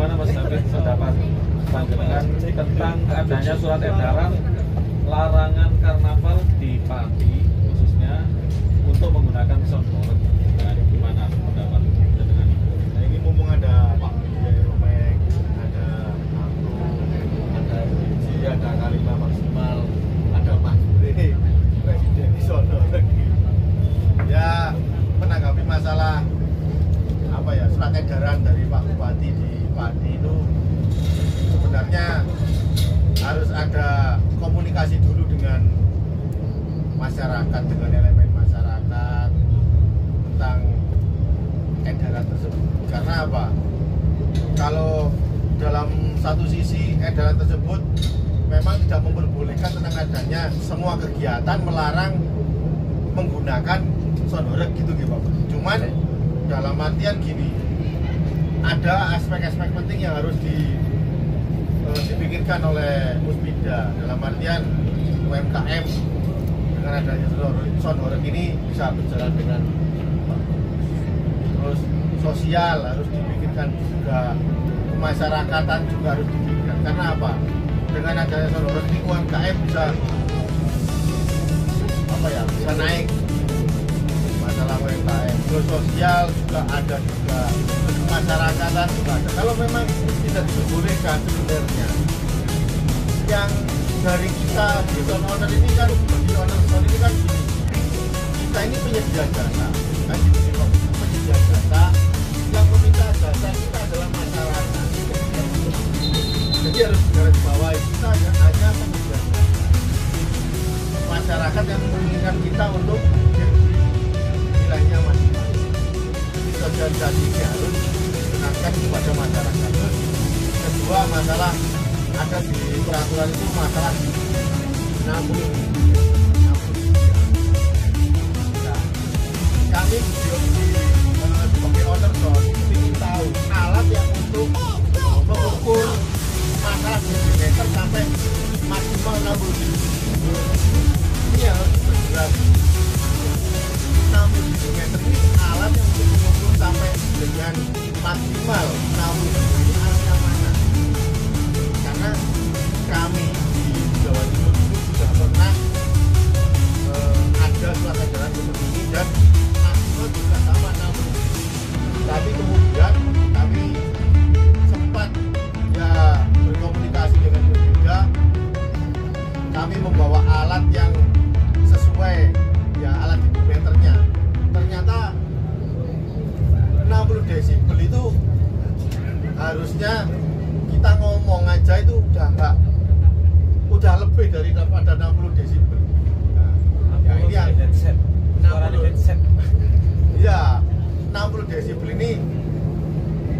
Mana Mas David pendapat panjenengan tentang adanya surat edaran larangan karnaval di Pati khususnya untuk menggunakan soundboard. Nah, gimana pendapat panjenengan? Nah, ini mumpung ada Pak Romeng, ada aku, ada Biji, ada Kalimah Maksimal, ada Pak Jure, Presiden di sono lagi. Ya menanggapi masalah apa ya surat edaran dari Pak Bupati di Pati itu sebenarnya harus ada komunikasi dulu dengan masyarakat, dengan elemen masyarakat tentang edaran tersebut. Karena apa? Kalau dalam satu sisi edaran tersebut memang tidak memperbolehkan tentang adanya semua kegiatan melarang menggunakan soundboard gitu Pak. Cuman dalam artian gini, ada aspek-aspek penting yang harus dipikirkan oleh Musbida. Dalam artian UMKM dengan adanya soundboard ini bisa berjalan dengan terus sosial harus dipikirkan juga, kemasyarakatan juga harus dipikirkan. Karena apa? Dengan adanya soundboard ini UMKM bisa bisa naik. Masalah UMKM, terus sosial juga ada juga, kemasyarakatan juga ada. Kalau memang tidak dibolehkan sebenarnya, yang dari kita di zone owner ini kan, di owner zone ini kan kita ini penyedia jasa, kan penyedia jasa, yang meminta jasa kita adalah masyarakat. Jadi harus digarisbawahi, kita hanya penyedia jasa. Masyarakat yang menginginkan kita untuk nilainya masing-masing. Sosialisasi ini harus dikenakan kepada masyarakat. Terus kedua, masalah ada di peraturan itu masalah 60. Nah, kami sebagai owner zone ingin tahu alat yang untuk mengukur masalah decimeter sampai maksimal 60. Ini harus berjelas. 60 cm ini alat yang untuk mengukur sampai dengan maksimal 60 ini alat yang mana? Karena kami di Jawa Timur itu sudah pernah ada surat edaran seperti ini dan maksimal juga sama 60. Tapi kemudian kami sempat berkomunikasi dengan berbeda. Kami membawa alat yang sesuai alat digimeternya. Ternyata 60 desibel itu harusnya kita ngomong aja itu udah lebih daripada 60 desibel. Nah, ini yang 60 ya 60 desibel ini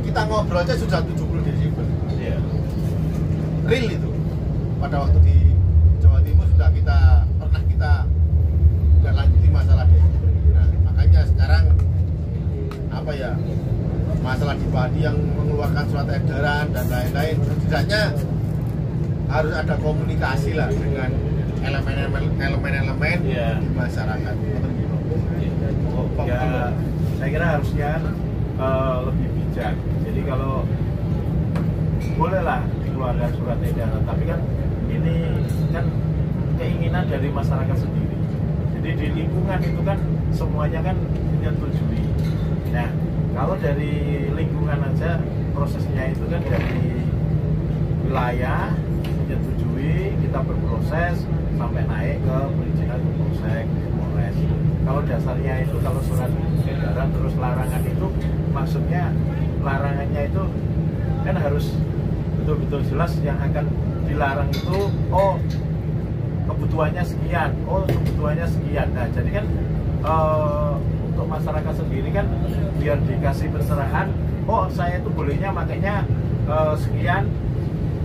kita ngobrol aja sudah 70 desibel. Real itu. Pada waktu di Jawa Timur sudah pernah kita lanjuti masalah desibel. Nah, makanya sekarang masalah di Padi yang mengeluarkan surat edaran dan lain-lain, setidaknya harus ada komunikasi lah dengan elemen-elemen di masyarakat. Ya, saya kira harusnya lebih bijak. Jadi kalau bolehlah dikeluarkan surat edaran, tapi kan ini kan keinginan dari masyarakat sendiri. Jadi di lingkungan itu kan semuanya kan menyetujui. Nah, kalau dari lingkungan aja prosesnya itu kan dari wilayah menyetujui, kita berproses sampai naik ke perizinan Polsek, Polres. Kalau dasarnya itu kalau surat edaran terus larangan itu maksudnya larangannya itu kan harus betul-betul jelas yang akan dilarang itu kebutuhannya sekian, kebutuhannya sekian. Nah, jadi kan untuk masyarakat sendiri kan biar dikasih pencerahan, saya itu bolehnya makanya sekian,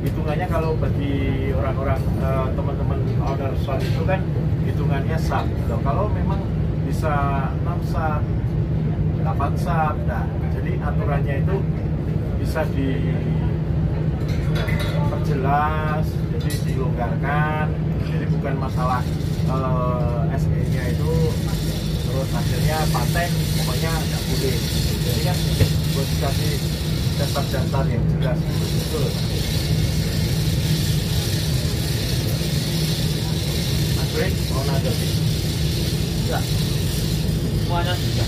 hitungannya kalau bagi orang-orang teman-teman owner zone itu kan hitungannya sub. Kalau memang bisa 6 sub, 8 sub, nah jadi aturannya itu bisa diperjelas, jadi dilonggarkan. Jadi bukan masalah SE-nya itu terus akhirnya paten pokoknya nggak boleh. Jadi kan buat dikasih dasar-dasar yang jelas. Betul. Mas Brin, mau nanggapi? Ya, semuanya bisa.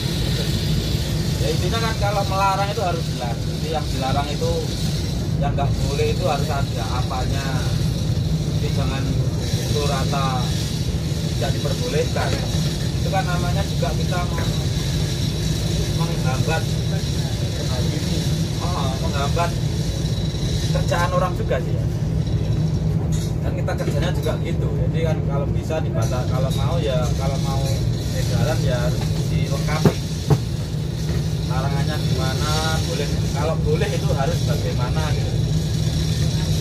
Ya intinya kan kalau melarang itu harus jelas. Jadi yang dilarang itu, yang nggak boleh itu harus ada apanya. Jadi jangan itu rata tidak diperbolehkan. Itu kan namanya juga kita menghambat menghambat kerjaan orang juga sih ya. Kan kita kerjanya juga gitu. Jadi kan kalau bisa dibatas, kalau mau edaran ya harus dilengkapi. Larangannya gimana, boleh, kalau boleh itu harus bagaimana gitu.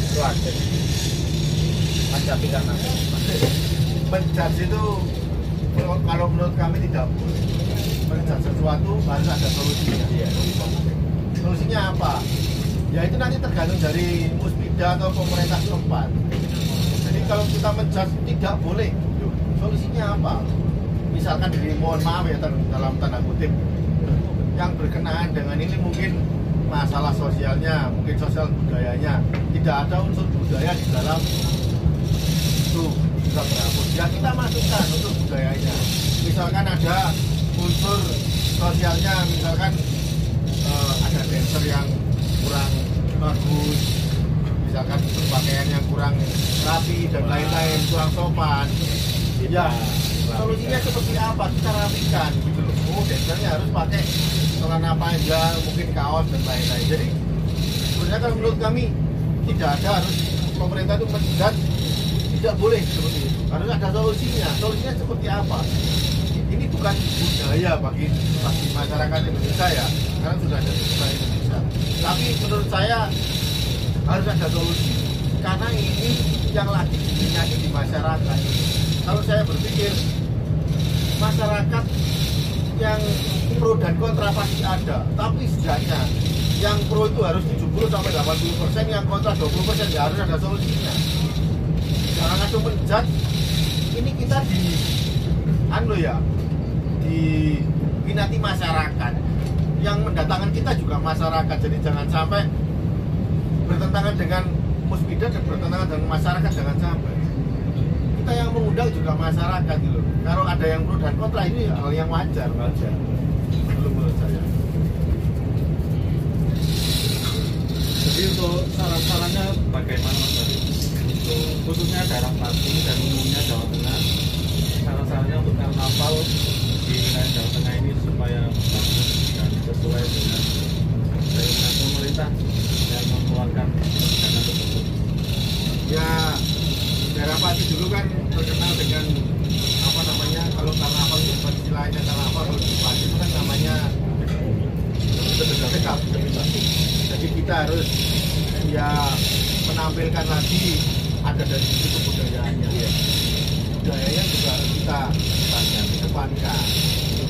Itu aja. Mencapai kan menjudge itu kalau menurut kami tidak boleh. Menjudge sesuatu harus ada solusinya. Solusinya apa? Ya itu nanti tergantung dari Musbida atau pemerintah setempat. Jadi kalau kita menjudge tidak boleh, solusinya apa? Misalkan dari mohon maaf ya dalam tanda kutip yang berkenaan dengan ini mungkin masalah sosialnya, mungkin sosial budayanya, tidak ada unsur budaya di dalam itu bisa berhapus. Ya kita masukkan unsur budayanya. Misalkan ada unsur sosialnya, misalkan ada dancer yang kurang bagus, misalkan berpakaian yang kurang rapi dan lain-lain, kurang sopan. Ya, solusinya seperti apa? Kita rapikan gitu loh. Oh, dancernya harus pakai celana panjang, mungkin kaos dan lain-lain. Jadi sebenarnya kalau menurut kami tidak ada harus pemerintah itu menjudge tidak boleh seperti itu. Harus ada solusinya. Solusinya seperti apa? Ini bukan budaya bagi masyarakat Indonesia ya, karena sudah ada di Indonesia. Tapi menurut saya harus ada solusi karena ini yang lagi diminati di masyarakat. Kalau saya berpikir masyarakat yang pro dan kontra pasti ada, tapi setidaknya yang pro itu harus 70 sampai 80%, yang kontra 20%, ya harus ada solusinya. Jangan langsung menjudge. Ini kita diminati masyarakat, yang mendatangkan kita juga masyarakat. Jadi jangan sampai bertentangan dengan Musbida dan bertentangan dengan masyarakat, jangan sampai. Kita yang mengundang juga masyarakat gitu. Kalau ada yang pro dan kontra ini hal yang wajar. Belum menurut saya. Jadi untuk saran-sarannya bagaimana Mas Bari? Untuk khususnya daerah Pati dan umumnya Jawa Tengah, saran-sarannya untuk karnaval di wilayah Jawa Tengah ini supaya bagus dan sesuai dengan rencana pemerintah yang mengeluarkan dana tersebut. Ya, daerah Pati dulu kan terkenal dengan apa namanya, kalau karnaval itu istilahnya karnaval, kalau di Pati itu kan namanya PKP. Jadi kita harus ya menampilkan lagi ada dari sisi kebudayaannya. Budayanya juga harus kita kedepankan.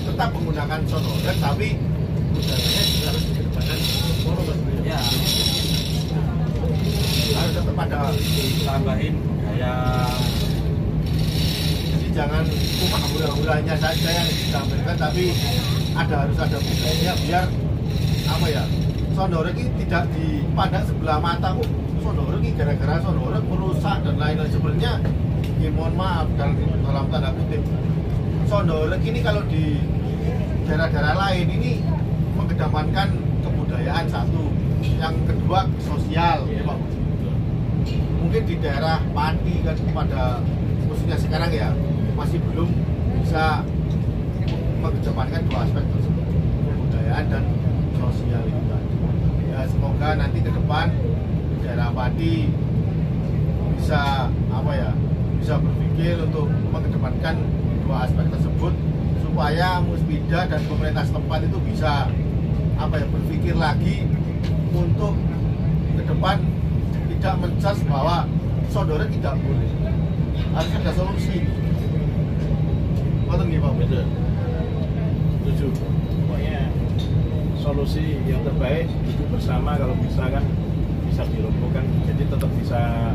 Tetap menggunakan sonoran, tapi budayanya juga harus dikedepankan. ya Harus tetap ada tambahin budaya. Jadi jangan cuma hura-huranya saja yang ditampilkan, tapi harus ada budayanya biar apa ya, Sondorek ini tidak dipandang sebelah mata. Sondorek ini gara-gara Sondorek merusak dan lain-lain. Sebenarnya ya mohon maaf dalam tanda kutip, Sondorek ini kalau di daerah-daerah lain ini mengedepankan kebudayaan satu, yang kedua sosial ya Pak. Mungkin di daerah Pati kan pada khususnya sekarang ya masih belum bisa mengedepankan dua aspek tersebut, kebudayaan dan sosial itu tadi. Ya semoga nanti ke depan daerah Pati bisa bisa berpikir untuk mengedepankan dua aspek tersebut supaya Musbida dan pemerintah setempat itu bisa berpikir lagi untuk ke depan tidak menjudge bahwa saudara tidak boleh. Harus ada solusi. Betul nggih Pak? Betul. Setuju. Pokoknya solusi yang terbaik duduk bersama, kalau bisa kan bisa dilumpuhkan, jadi tetap bisa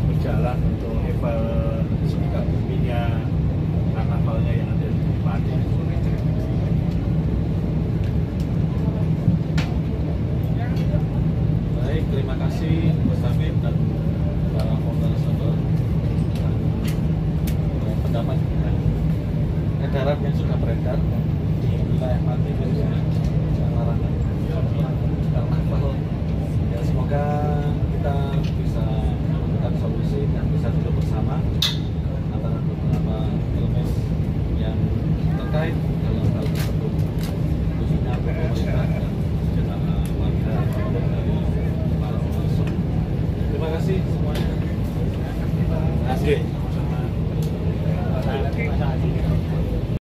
berjalan untuk sikap buminya, karnavalnya yang ada di Pati. kasih Mas David dan para moderator pendapat dan edaran yang sudah beredar di wilayah Pati khususnya larangan karnaval. Ya semoga kita bisa menemukan solusi dan bisa duduk bersama antara beberapa elemen yang terkait dalam hal tersebut, khususnya pemerintah dan secara warga dari para pengusung. Terima kasih semuanya. Terima kasih.